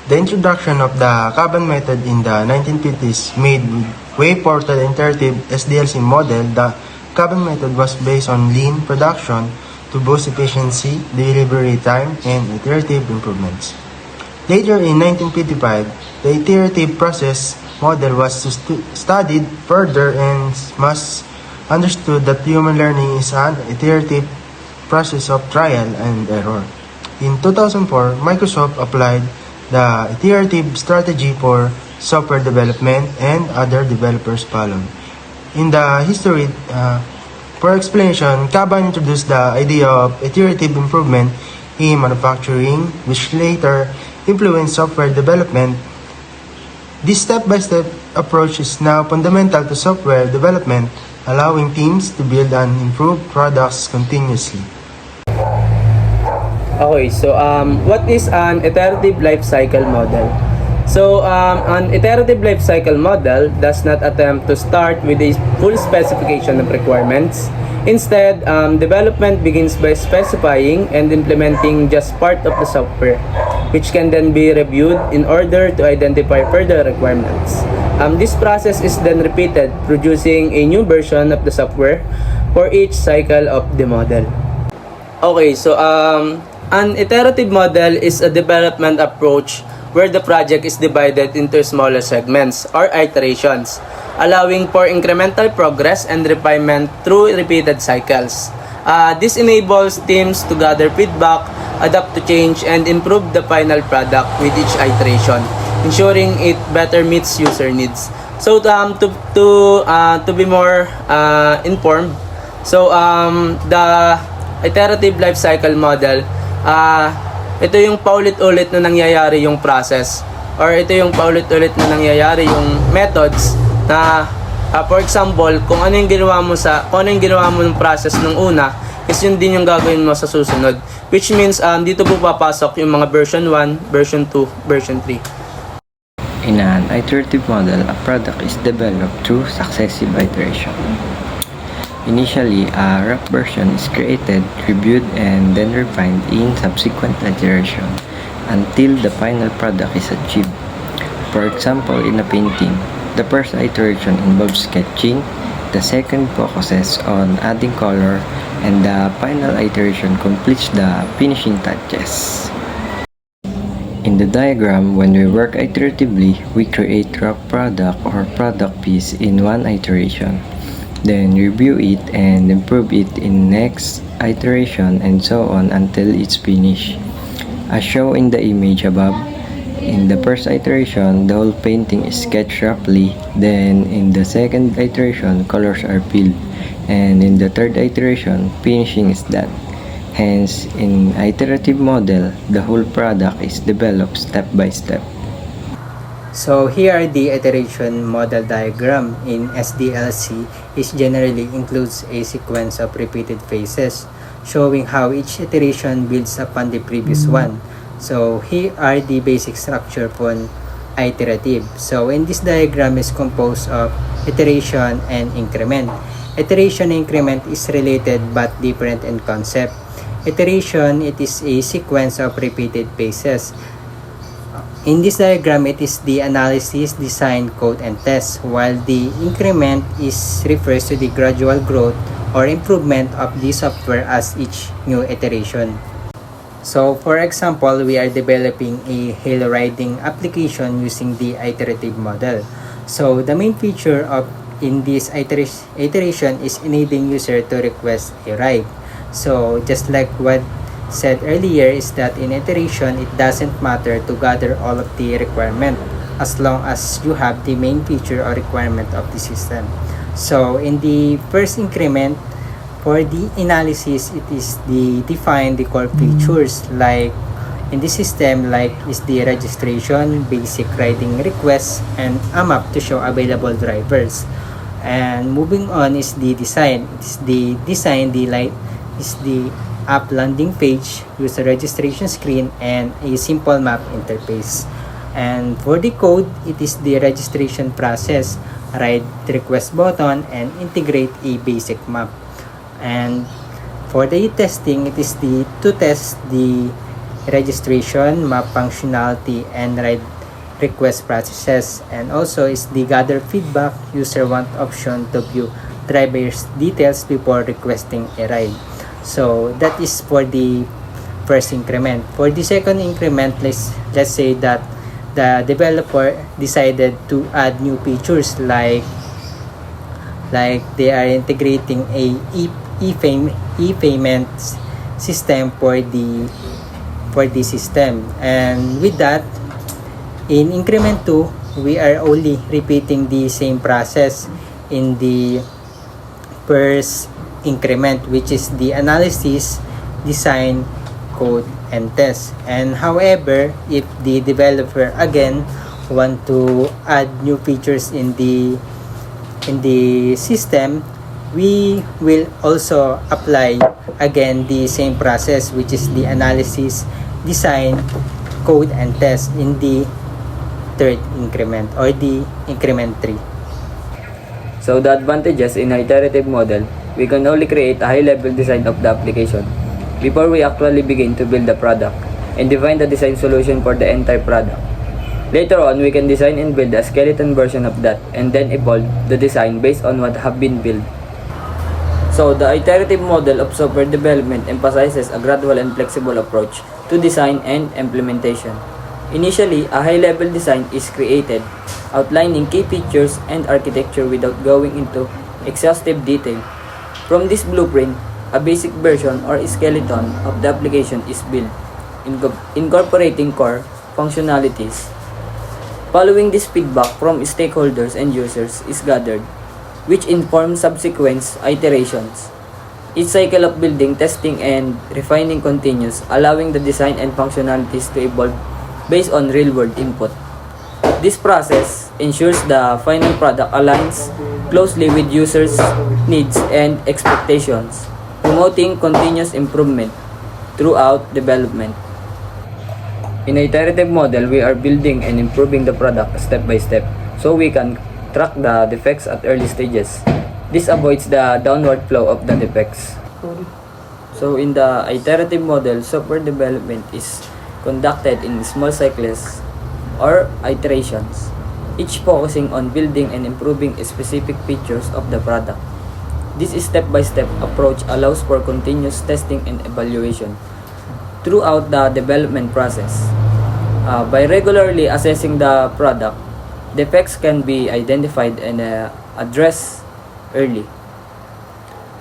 The introduction of the Kanban method in the 1950s made way ported iterative SDLC model. The Kanban method was based on lean production to boost efficiency, delivery time, and iterative improvements. Later in 1955, the iterative process model was studied further and was understood that human learning is an iterative process of trial and error. In 2004, Microsoft applied the iterative strategy for software development and other developers followed. In the history, for explanation, Kanban introduced the idea of iterative improvement in manufacturing, which later influenced software development. This step-by-step approach is now fundamental to software development, allowing teams to build and improve products continuously. Okay, so what is an iterative life cycle model? So an iterative life cycle model does not attempt to start with a full specification of requirements. Instead, development begins by specifying and implementing just part of the software, which can then be reviewed in order to identify further requirements. This process is then repeated, producing a new version of the software for each cycle of the model. Okay, so an iterative model is a development approach where the project is divided into smaller segments or iterations, allowing for incremental progress and refinement through repeated cycles. This enables teams to gather feedback, adapt to change, and improve the final product with each iteration, ensuring it better meets user needs. So to be more informed, so the iterative lifecycle model, ito yung paulit-ulit na nangyayari yung process, or ito yung paulit-ulit na nangyayari yung methods na for example, kung ano yung ginawa mo ng process ng una, is yun din yung gagawin mo sa susunod, which means dito po papasok yung mga version 1, version 2, version 3. In an iterative model, a product is developed through successive iteration. Initially, a rough version is created, reviewed, and then refined in subsequent iteration until the final product is achieved. For example, in a painting, the first iteration involves sketching, the second focuses on adding color, and the final iteration completes the finishing touches. In the diagram, when we work iteratively, we create rough product or product piece in one iteration, then review it and improve it in next iteration, and so on until it's finished. As shown in the image above, in the first iteration, the whole painting is sketched roughly, then in the second iteration, colors are filled, and in the third iteration, finishing is done. Hence, in iterative model, the whole product is developed step by step. So here are the iteration model diagram in SDLC. It generally includes a sequence of repeated phases showing how each iteration builds upon the previous one. So here are the basic structure for iterative. So in this diagram is composed of iteration and increment. Iteration and increment is related but different in concept. Iteration, it is a sequence of repeated phases. In this diagram, it is the analysis, design, code, and test, while the increment refers to the gradual growth or improvement of the software as each new iteration. So, for example, we are developing a hill riding application using the iterative model. So, the main feature in this iteration is enabling user to request a ride. So, just like what said earlier, is that in iteration, it doesn't matter to gather all of the requirement as long as you have the main feature or requirement of the system. So in the first increment, for the analysis, it is define the core features like in the system, like is the registration, basic riding requests, and a map to show available drivers. And moving on is the design. It's the design, is the app landing page, user registration screen, and a simple map interface. And for the code, it is the registration process, ride request button, and integrate a basic map. And for the testing, it is to test the registration, map functionality, and ride request processes. And also is the gather feedback. User want option to view driver's details before requesting a ride. So that is for the first increment. For the second increment, let's say that the developer decided to add new features like they are integrating a e-payment system for the system. And with that, in increment 2, we are only repeating the same process in the first increment, which is the analysis, design, code, and test. And however, if the developer again want to add new features in the system, we will also apply again the same process, which is the analysis, design, code, and test in the third increment or the increment 3. So the advantages in an iterative model, we can only create a high-level design of the application before we actually begin to build the product and define the design solution for the entire product. Later on, we can design and build a skeleton version of that and then evolve the design based on what have been built. So the iterative model of software development emphasizes a gradual and flexible approach to design and implementation. Initially, a high-level design is created, outlining key features and architecture without going into exhaustive detail. From this blueprint, a basic version or skeleton of the application is built, incorporating core functionalities. Following this feedback from stakeholders and users is gathered, which informs subsequent iterations. Each cycle of building, testing, and refining continues, allowing the design and functionalities to evolve based on real-world input. This process ensures the final product aligns closely with users' needs and expectations, promoting continuous improvement throughout development. In an iterative model, we are building and improving the product step by step, so we can track the defects at early stages. This avoids the downward flow of the defects. So in the iterative model, software development is conducted in small cycles or iterations, each focusing on building and improving specific features of the product. This step-by-step approach allows for continuous testing and evaluation throughout the development process. By regularly assessing the product, defects can be identified and addressed early.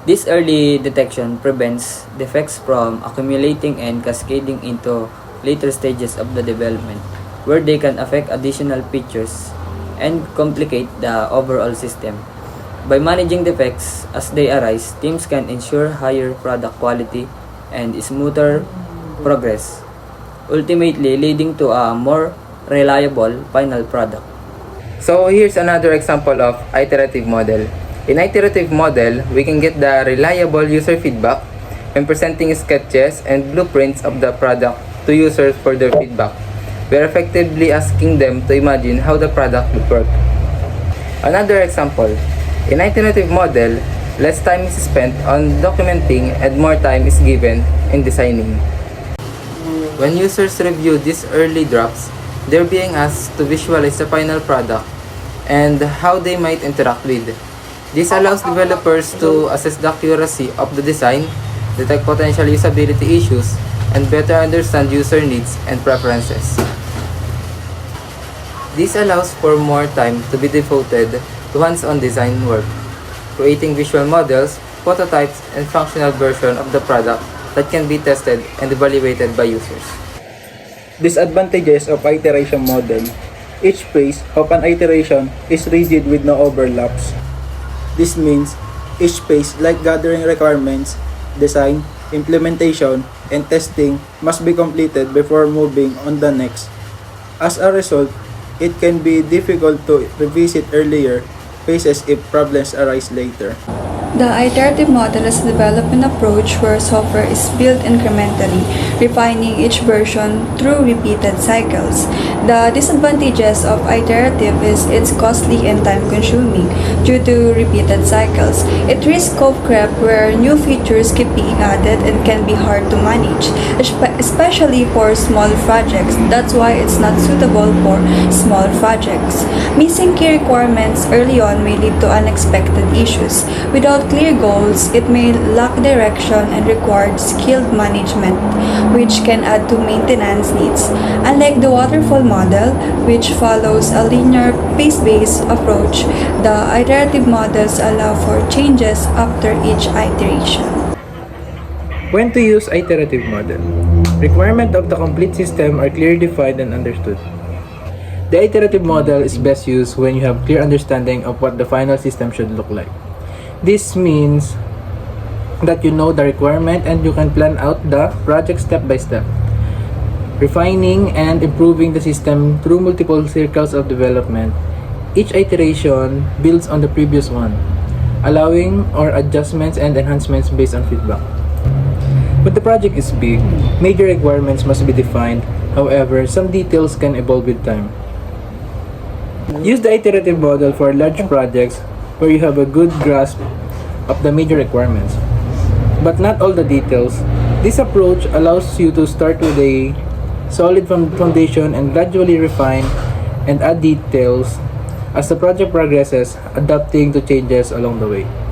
This early detection prevents defects from accumulating and cascading into later stages of the development, where they can affect additional features and complicate the overall system. By managing defects as they arise, teams can ensure higher product quality and smoother progress, ultimately leading to a more reliable final product. So here's another example of iterative model. In iterative model, we can get the reliable user feedback when presenting sketches and blueprints of the product to users for their feedback. We are effectively asking them to imagine how the product would work. Another example, in iterative model, less time is spent on documenting and more time is given in designing. When users review these early drafts, they're being asked to visualize the final product and how they might interact with. This allows developers to assess the accuracy of the design, detect potential usability issues, and better understand user needs and preferences. This allows for more time to be devoted to hands-on design work, creating visual models, prototypes, and functional version of the product that can be tested and evaluated by users. Disadvantages of iteration model. Each phase of an iteration is rigid with no overlaps. This means each phase, like gathering requirements, design, implementation, and testing, must be completed before moving on the next. As a result, it can be difficult to revisit earlier phases if problems arise later. The iterative model is a development approach where software is built incrementally, refining each version through repeated cycles. The disadvantages of iterative is it's costly and time-consuming due to repeated cycles. It risks code creep where new features keep being added and can be hard to manage, especially for small projects. That's why it's not suitable for small projects. Missing key requirements early on may lead to unexpected issues. Without clear goals, it may lack direction and require skilled management, which can add to maintenance needs. Unlike the waterfall model, which follows a linear pace-based approach, the iterative models allow for changes after each iteration. When to use iterative model? Requirements of the complete system are clearly defined and understood. The iterative model is best used when you have clear understanding of what the final system should look like. This means that you know the requirement and you can plan out the project step by step, refining and improving the system through multiple cycles of development. Each iteration builds on the previous one, allowing or adjustments and enhancements based on feedback. When the project is big, major requirements must be defined. However, some details can evolve with time. Use the iterative model for large projects where you have a good grasp of the major requirements, but not all the details. This approach allows you to start with a solid foundation and gradually refine and add details as the project progresses, adapting to changes along the way.